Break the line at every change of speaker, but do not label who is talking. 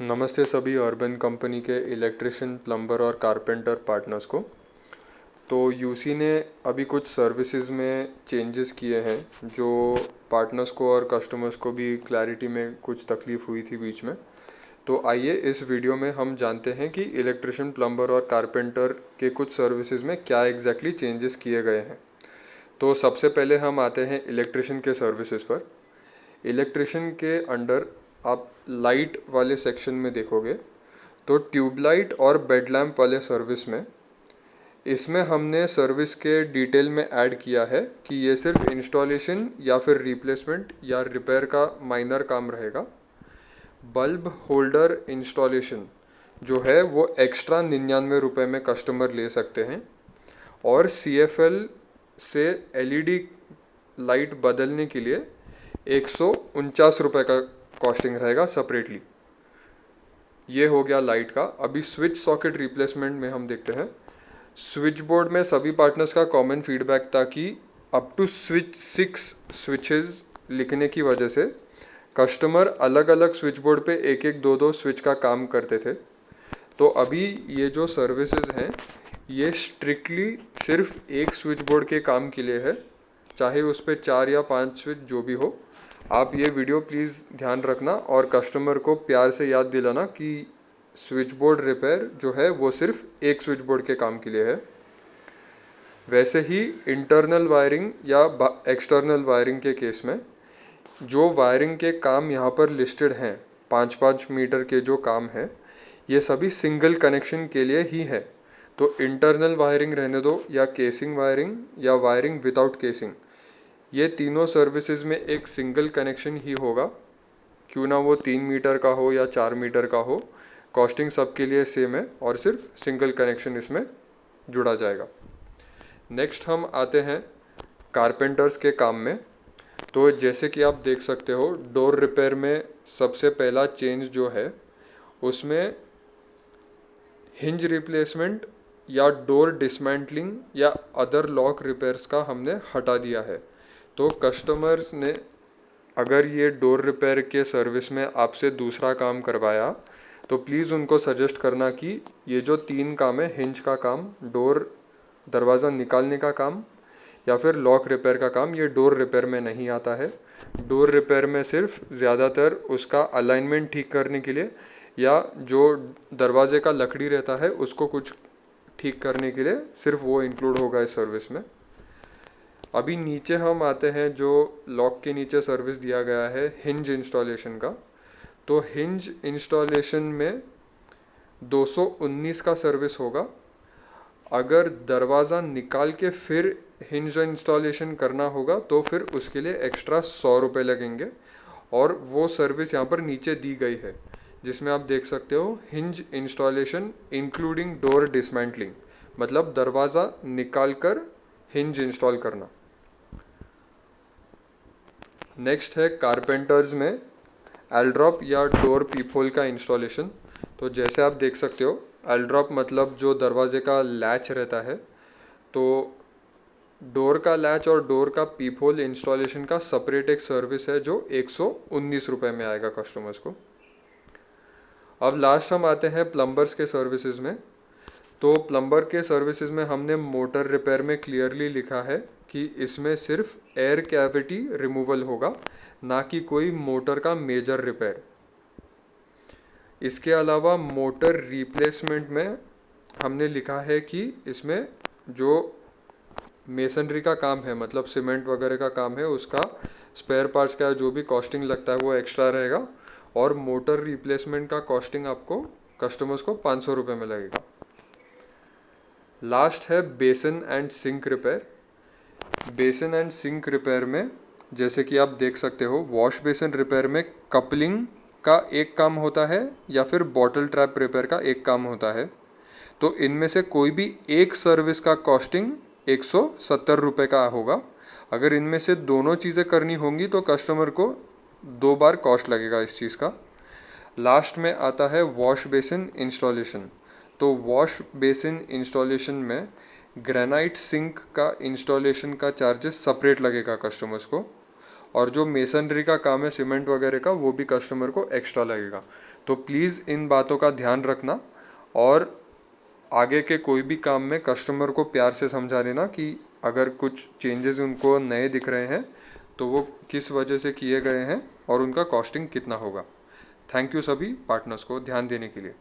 नमस्ते सभी urban company के इलेक्ट्रिशियन, प्लम्बर और कारपेंटर पार्टनर्स को। तो यूसी ने अभी कुछ सर्विसेज में चेंजेस किए हैं जो पार्टनर्स को और कस्टमर्स को भी क्लैरिटी में कुछ तकलीफ़ हुई थी बीच में। तो आइए इस वीडियो में हम जानते हैं कि इलेक्ट्रिशियन, प्लम्बर और कारपेंटर के कुछ सर्विसेज में क्या एग्जैक्टली चेंजेस किए गए हैं। तो सबसे पहले हम आते हैं इलेक्ट्रिशियन के सर्विसेज पर। इलेक्ट्रिशियन के अंडर आप लाइट वाले सेक्शन में देखोगे तो ट्यूबलाइट और बेड लैम्प वाले सर्विस में इसमें हमने सर्विस के डिटेल में ऐड किया है कि ये सिर्फ इंस्टॉलेशन या फिर रिप्लेसमेंट या रिपेयर का माइनर काम रहेगा। बल्ब होल्डर इंस्टॉलेशन जो है वो एक्स्ट्रा 99 रुपये में कस्टमर ले सकते हैं और CFL से LED लाइट बदलने के लिए 149 रुपये का कॉस्टिंग रहेगा सेपरेटली। ये हो गया लाइट का। अभी स्विच सॉकेट रिप्लेसमेंट में हम देखते हैं। स्विच बोर्ड में सभी पार्टनर्स का कॉमन फीडबैक था कि अप टू 6 स्विचेस लिखने की वजह से कस्टमर अलग अलग स्विच बोर्ड पे एक एक दो दो स्विच का काम करते थे। तो अभी ये जो सर्विसेज हैं ये स्ट्रिक्टली सिर्फ एक स्विच बोर्ड के काम के लिए है, चाहे उस पर 4 या 5 स्विच जो भी हो। आप ये वीडियो प्लीज़ ध्यान रखना और कस्टमर को प्यार से याद दिलाना कि स्विच बोर्ड रिपेयर जो है वो सिर्फ एक स्विच बोर्ड के काम के लिए है। वैसे ही इंटरनल वायरिंग या एक्सटर्नल वायरिंग के केस में जो वायरिंग के काम यहाँ पर लिस्टेड हैं 5-5 मीटर के जो काम है ये सभी सिंगल कनेक्शन के लिए ही है। तो इंटरनल वायरिंग रहने दो या केसिंग वायरिंग या वायरिंग विदाउट केसिंग, ये तीनों सर्विसेज में एक सिंगल कनेक्शन ही होगा, क्यों ना वो 3 मीटर का हो या 4 मीटर का हो। कॉस्टिंग सबके लिए सेम है और सिर्फ सिंगल कनेक्शन इसमें जुड़ा जाएगा। नेक्स्ट हम आते हैं कारपेंटर्स के काम में। तो जैसे कि आप देख सकते हो डोर रिपेयर में सबसे पहला चेंज जो है उसमें हिंज रिप्लेसमेंट या डोर डिसमेंटलिंग या अदर लॉक रिपेयर्स का हमने हटा दिया है। तो कस्टमर्स ने अगर ये डोर रिपेयर के सर्विस में आपसे दूसरा काम करवाया तो प्लीज़ उनको सजेस्ट करना कि ये जो 3 काम है, हिंज का काम, डोर दरवाज़ा निकालने का काम या फिर लॉक रिपेयर का काम, ये डोर रिपेयर में नहीं आता है। डोर रिपेयर में सिर्फ ज़्यादातर उसका अलाइनमेंट ठीक करने के लिए या जो दरवाजे का लकड़ी रहता है उसको कुछ ठीक करने के लिए सिर्फ वो इंक्लूड होगा इस सर्विस में। अभी नीचे हम आते हैं जो लॉक के नीचे सर्विस दिया गया है हिंज इंस्टॉलेशन का। तो हिंज इंस्टॉलेशन में 219 का सर्विस होगा। अगर दरवाज़ा निकाल के फिर हिंज इंस्टॉलेशन करना होगा तो फिर उसके लिए एक्स्ट्रा 100 रुपये लगेंगे और वो सर्विस यहाँ पर नीचे दी गई है जिसमें आप देख सकते हो hinge installation including door dismantling, मतलब दरवाज़ा निकाल कर हिंज इंस्टॉल करना। नेक्स्ट है कारपेंटर्स में एल्ड्रॉप या डोर पीपहोल का इंस्टॉलेशन। तो जैसे आप देख सकते हो एल्ड्रॉप मतलब जो दरवाजे का लैच रहता है, तो डोर का लैच और डोर का पीपहोल इंस्टॉलेशन का सेपरेट एक सर्विस है जो 119 रुपये में आएगा कस्टमर्स को। अब लास्ट हम आते हैं प्लम्बर्स के सर्विसेज में। तो प्लम्बर के सर्विसेज में हमने मोटर रिपेयर में क्लियरली लिखा है कि इसमें सिर्फ एयर कैविटी रिमूवल होगा, ना कि कोई मोटर का मेजर रिपेयर। इसके अलावा मोटर रिप्लेसमेंट में हमने लिखा है कि इसमें जो मेसनरी का काम है, मतलब सीमेंट वगैरह का काम है, उसका स्पेयर पार्ट्स का जो भी कॉस्टिंग लगता है वो एक्स्ट्रा रहेगा और मोटर रिप्लेसमेंट का कॉस्टिंग आपको कस्टमर्स को 500 रुपये में लगेगा। लास्ट है basin and sink repair. Basin and sink repair में जैसे कि आप देख सकते हो वॉश बेसिन रिपेयर में कपलिंग का एक काम होता है या फिर बॉटल ट्रैप रिपेयर का एक काम होता है। तो इनमें से कोई भी एक सर्विस का कॉस्टिंग 170 रुपये का होगा। अगर इनमें से दोनों चीज़ें करनी होंगी तो कस्टमर को 2 बार कॉस्ट लगेगा इस चीज़ का। लास्ट में आता है वॉश बेसिन इंस्टॉलेशन। तो वॉश बेसिन इंस्टॉलेशन में ग्रेनाइट सिंक का इंस्टॉलेशन का चार्जेस सेपरेट लगेगा कस्टमर्स को और जो मेसनरी का काम है सीमेंट वगैरह का, वो भी कस्टमर को एक्स्ट्रा लगेगा। तो प्लीज़ इन बातों का ध्यान रखना और आगे के कोई भी काम में कस्टमर को प्यार से समझा देना कि अगर कुछ चेंजेस उनको नए दिख रहे हैं तो वो किस वजह से किए गए हैं और उनका कॉस्टिंग कितना होगा। थैंक यू सभी पार्टनर्स को ध्यान देने के लिए।